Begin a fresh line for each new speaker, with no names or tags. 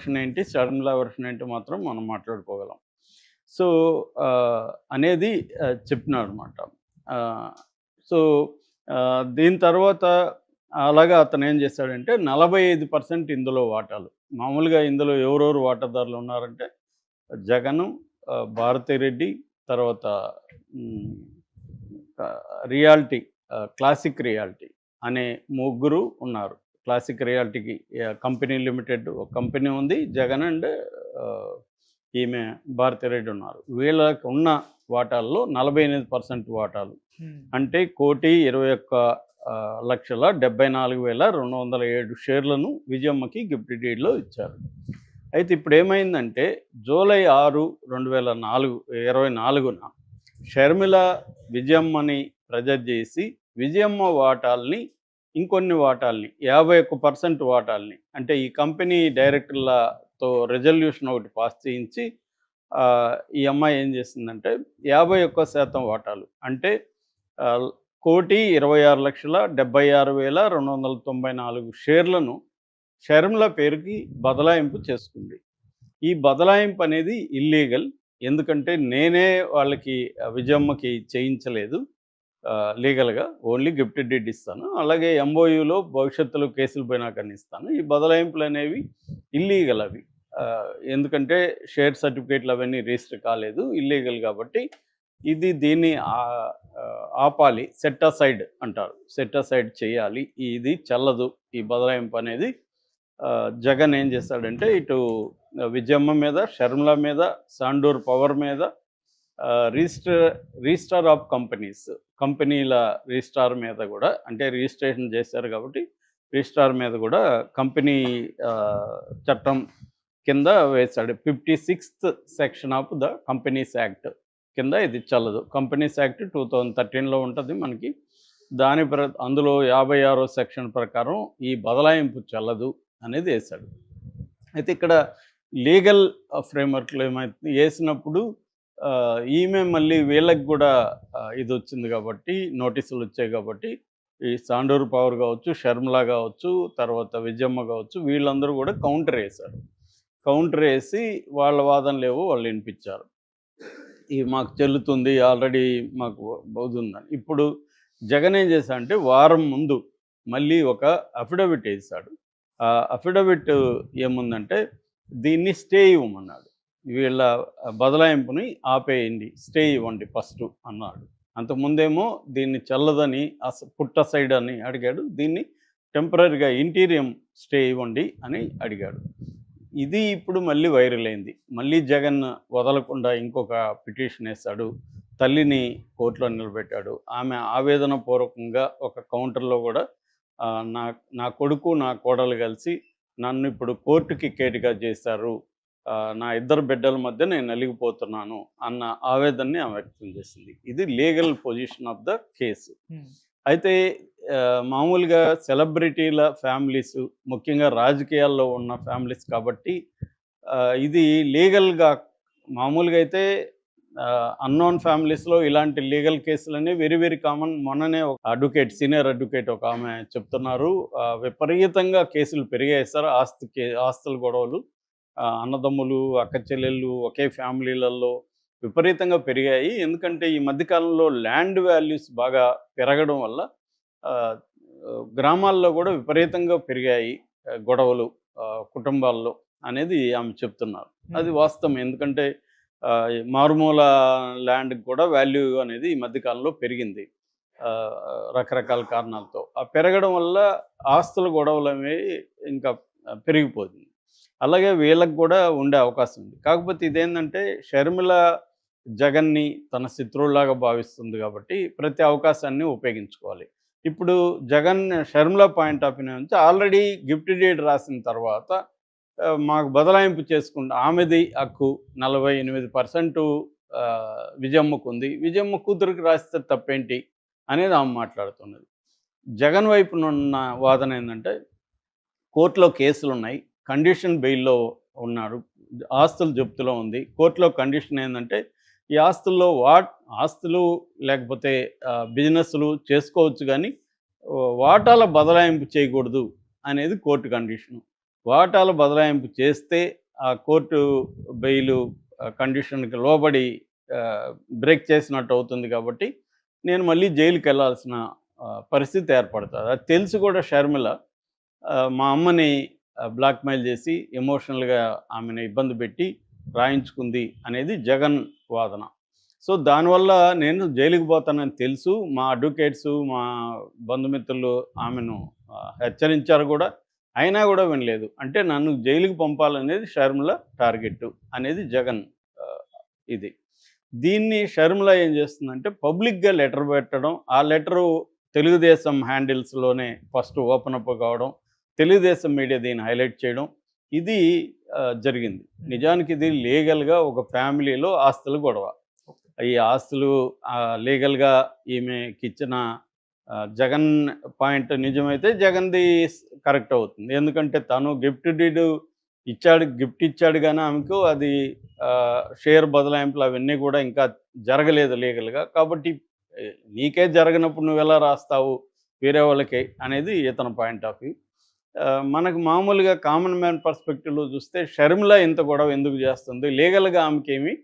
Version ఏంటి, Sharmila version ఏంటి మాత్రం మనం మాట్లాడుకోగలం. సో, అనేది చెప్పినాడనమాట. ఆహ్, సో, దీని తర్వాత అలాగా అతనేం చేశాడంటే 45% ఇందులో వాటాలు. మామూలుగా ఇందులో ఎవరెవరు వాటాదారులు ఉన్నారంటే జగను, భారతిరెడ్డి, తర్వాత హ్మ్, రియాల్టీ క్లాసిక్ రియాల్టీ అనే ముగ్గురు ఉన్నారు. క్లాసిక్ రియాల్టీకి కంపెనీ లిమిటెడ్ ఒక కంపెనీ ఉంది. జగన్ అండ్ ఆహ్, ఈమె భారతిరెడ్డి ఉన్నారు. వీళ్ళకి ఉన్న వాటాల్లో 48% వాటాలు. అంటే 1,21,74,207 షేర్లను విజయమ్మకి గిఫ్ట్ డీడ్‌లో ఇచ్చారు. అయితే ఇప్పుడేమైందంటే జూలై 6, 2024 షర్మిల విజయమ్మని ప్రెజర్ చేసి విజయమ్మ వాటాల్ని ఇంకొన్ని వాటాల్ని 51% వాటాల్ని అంటే ఈ కంపెనీ డైరెక్టర్లతో రెజల్యూషన్ ఒకటి పాస్ చేయించి ఈ అమ్మాయి ఏం చేసిందంటే 51% వాటాలు అంటే 1,26,76,294 షేర్లను షర్మిల పేరుకి బదలాయింపు చేసుకుంది. ఈ బదలాయింపు అనేది ఇల్లీగల్. ఎందుకంటే నేనే వాళ్ళకి విజయమ్మకి చేయించలేదు లీగల్‌గా. ఓన్లీ గిఫ్ట్ డీడ్ ఇస్తాను. అలాగే ఎంఓయూలో భవిష్యత్తులో కేసులు పోయినాకని ఇస్తాను. ఈ బదలాయింపులనేవి ఇల్లీగల్ అవి. ఎందుకంటే షేర్ సర్టిఫికేట్లు అవన్నీ రిజిస్టర్ కాలేదు. ఇల్లీగల్ కాబట్టి దీన్ని ఆపాలి. సెట్ అసైడ్ అంటారు. సెట్ అసైడ్ చేయాలి. ఇది చెల్లదు. ఈ బదలాయింపు అనేది జగన్ ఏం చేశాడంటే ఇటు విజయమ్మ మీద, షర్మిల మీద, సాండూర్ పవర్ మీద రిజిస్ట్రార్ ఆఫ్ కంపెనీల రిజిస్ట్రార్ మీద కూడా అంటే రిజిస్ట్రేషన్ చేశారు కాబట్టి రిజిస్ట్రార్ మీద కూడా కంపెనీ చట్టం కింద వేశాడు. 56th section of the companies act కింద ఇది చల్లదు. కంపెనీస్ యాక్ట్ 2013లో ఉంటుంది మనకి. అందులో 56వ సెక్షన్ ప్రకారం ఈ బదలాయింపు చెల్లదు అనేది వేశాడు. అయితే ఇక్కడ లీగల్ ఫ్రేమ్వర్క్లో ఏమైతుంది వేసినప్పుడు ఈమె మళ్ళీ వీళ్ళకి కూడా ఇది వచ్చింది కాబట్టి నోటీసులు వచ్చాయి కాబట్టి ఈ సాండూరు పవర్ కావచ్చు, షర్మిల కావచ్చు, తర్వాత విజయమ్మ కావచ్చు వీళ్ళందరూ కూడా కౌంటర్ వేశారు. కౌంటర్ వేసి వాళ్ళ వాదనలేవో వాళ్ళు వినిపించారు. మాకు చెల్లుతుంది ఆల్రెడీ మాకు బౌదుందని. ఇప్పుడు జగన్ ఏం చేశాడంటే వారం ముందు మళ్ళీ ఒక అఫిడవిట్ వేశాడు. ఆ అఫిడవిట్ ఏముందంటే దీన్ని స్టే ఇవ్వమన్నాడు. వీళ్ళ బదలాయింపుని ఆపేయండి, స్టే ఇవ్వండి ఫస్ట్ అన్నాడు. అంతకుముందేమో దీన్ని చల్లదని పుట్ట సైడ్ అని అడిగాడు. దీన్ని టెంపరీగా ఇంటీరియం స్టే ఇవ్వండి అని అడిగాడు. ఇది ఇప్పుడు మళ్ళీ వైరల్ అయింది. మళ్ళీ జగన్ వదలకుండా ఇంకొక పిటిషన్ వేశాడు. తల్లిని కోర్టులో నిలబెట్టాడు. ఆమె ఆవేదన పూర్వకంగా ఒక కౌంటర్లో కూడా నా కొడుకు నా కోడలు కలిసి నన్ను ఇప్పుడు కోర్టుకి కేటుగా చేశారు, నా ఇద్దరు బిడ్డల మధ్య నేను నలిగిపోతున్నాను అన్న ఆవేదనని ఆమె వ్యక్తం చేసింది. ఇది legal position of the case. అయితే మామూలుగా సెలబ్రిటీల ఫ్యామిలీస్ ముఖ్యంగా రాజకీయాల్లో ఉన్న ఫ్యామిలీస్ కాబట్టి ఇది లీగల్గా మామూలుగా అయితే అన్నోన్ ఫ్యామిలీస్లో ఇలాంటి లీగల్ కేసులన్నీ వెరీ వెరీ కామన్. మొన్ననే ఒక సీనియర్ అడ్వకేట్ ఒక ఆమె చెప్తున్నారు విపరీతంగా కేసులు పెరిగాయి సార్, ఆస్తుల గొడవలు అన్నదమ్ములు అక్క చెల్లెళ్ళు ఒకే ఫ్యామిలీలలో విపరీతంగా పెరిగాయి. ఎందుకంటే ఈ మధ్యకాలంలో ల్యాండ్ వాల్యూస్ బాగా పెరగడం వల్ల గ్రామాల్లో కూడా విపరీతంగా పెరిగాయి గొడవలు కుటుంబాల్లో అనేది ఆమె చెప్తున్నారు. అది వాస్తవం. ఎందుకంటే మారుమూల ల్యాండ్కి కూడా వాల్యూ అనేది ఈ మధ్యకాలంలో పెరిగింది రకరకాల కారణాలతో. ఆ పెరగడం వల్ల ఆస్తుల గొడవలు అనేవి ఇంకా పెరిగిపోతుంది. అలాగే వీళ్ళకి కూడా ఉండే అవకాశం ఉంది. కాకపోతే ఇదేంటంటే షర్మిల జగన్ని తన శత్రువులాగా భావిస్తుంది కాబట్టి ప్రతి అవకాశాన్ని ఉపయోగించుకోవాలి. ఇప్పుడు Jagan Sharmila point of view నుంచి ఆల్రెడీ గిఫ్ట్ డీడ్ రాసిన తర్వాత మాకు బదలాయింపు చేసుకుంటా ఆమెది హక్కు 48% విజయమ్మకు ఉంది, విజయమ్మ కూతురికి రాస్తే తప్పేంటి అనేది ఆమె మాట్లాడుతున్నది. జగన్ వైపునున్న వాదన ఏంటంటే కోర్టులో కేసులు ఉన్నాయి, కండిషన్ బెయిల్లో ఉన్నాడు, ఆస్తులు జప్తులో ఉంది. కోర్టులో కండిషన్ ఏంటంటే ఈ ఆస్తులు లేకపోతే బిజినెస్లు చేసుకోవచ్చు కానీ వాటాల బదలాయింపు చేయకూడదు అనేది కోర్టు కండిషను. వాటాల బదలాయింపు చేస్తే ఆ కోర్టు బెయిలు కండిషన్‌కి లోబడి బ్రేక్ చేసినట్టు అవుతుంది కాబట్టి, నేను మళ్ళీ జైలుకెళ్ళాల్సిన పరిస్థితి ఏర్పడతది. అది తెలిసి కూడా షర్మిల మా అమ్మని బ్లాక్‌మెయిల్ చేసి, ఎమోషనల్‌గా ఆమెని ఇబ్బంది పెట్టి రాయించుకుంది అనేది జగన్ వాదన. సో, దానివల్ల నేను జైలుకి పోతానని తెలుసు. మా అడ్వకేట్సు, మా బంధుమిత్రులు ఆమెను హెచ్చరించారు గూడా. అయినా గూడా వినలేదు. అంటే నన్ను జైలుకి పంపాలనేది షర్మిల టార్గెట్టు అనేది జగన్ ఆహ్, ఇది. దీన్ని షర్మిల ఏం చేస్తుందంటే పబ్లిక్‌గా లెటర్ పెట్టడం. ఆ లెటరు తెలుగుదేశం హ్యాండిల్స్‌లోనే ఫస్ట్ ఓపెన్ అప్ కావడం. తెలుగుదేశం మీడియా దీన్ని హైలైట్ చేయడం. ఇది జరిగింది. నిజానికి ఇది లీగల్‌గా ఒక ఫ్యామిలీలో ఆస్తుల గొడవ. ఈ ఆస్తులు లీగల్‌గా ఈమెకిచ్చిన జగన్ పాయింట్ నిజమైతే జగన్‌ది కరెక్ట్ అవుతుంది. ఎందుకంటే తను గిఫ్ట్ డీడ్ ఇచ్చాడు. గిఫ్ట్ ఇచ్చాడు గానీ ఆమెకు అది షేర్ బదలాయింపులు అవన్నీ గూడా ఇంకా జరగలేదు లీగల్‌గా. కాబట్టి నీకే జరగనప్పుడు నువ్వెలా రాస్తావు వేరే వాళ్ళకి అనేది ఇతని పాయింట్ ఆఫ్ వ్యూ. మనకు మామూలుగా కామన్ మ్యాన్ పర్స్పెక్టివ్‌లో చూస్తే షర్మిల ఇంత గొడవ ఎందుకు జేస్తుంది? లీగల్‌గా ఆమెకేమి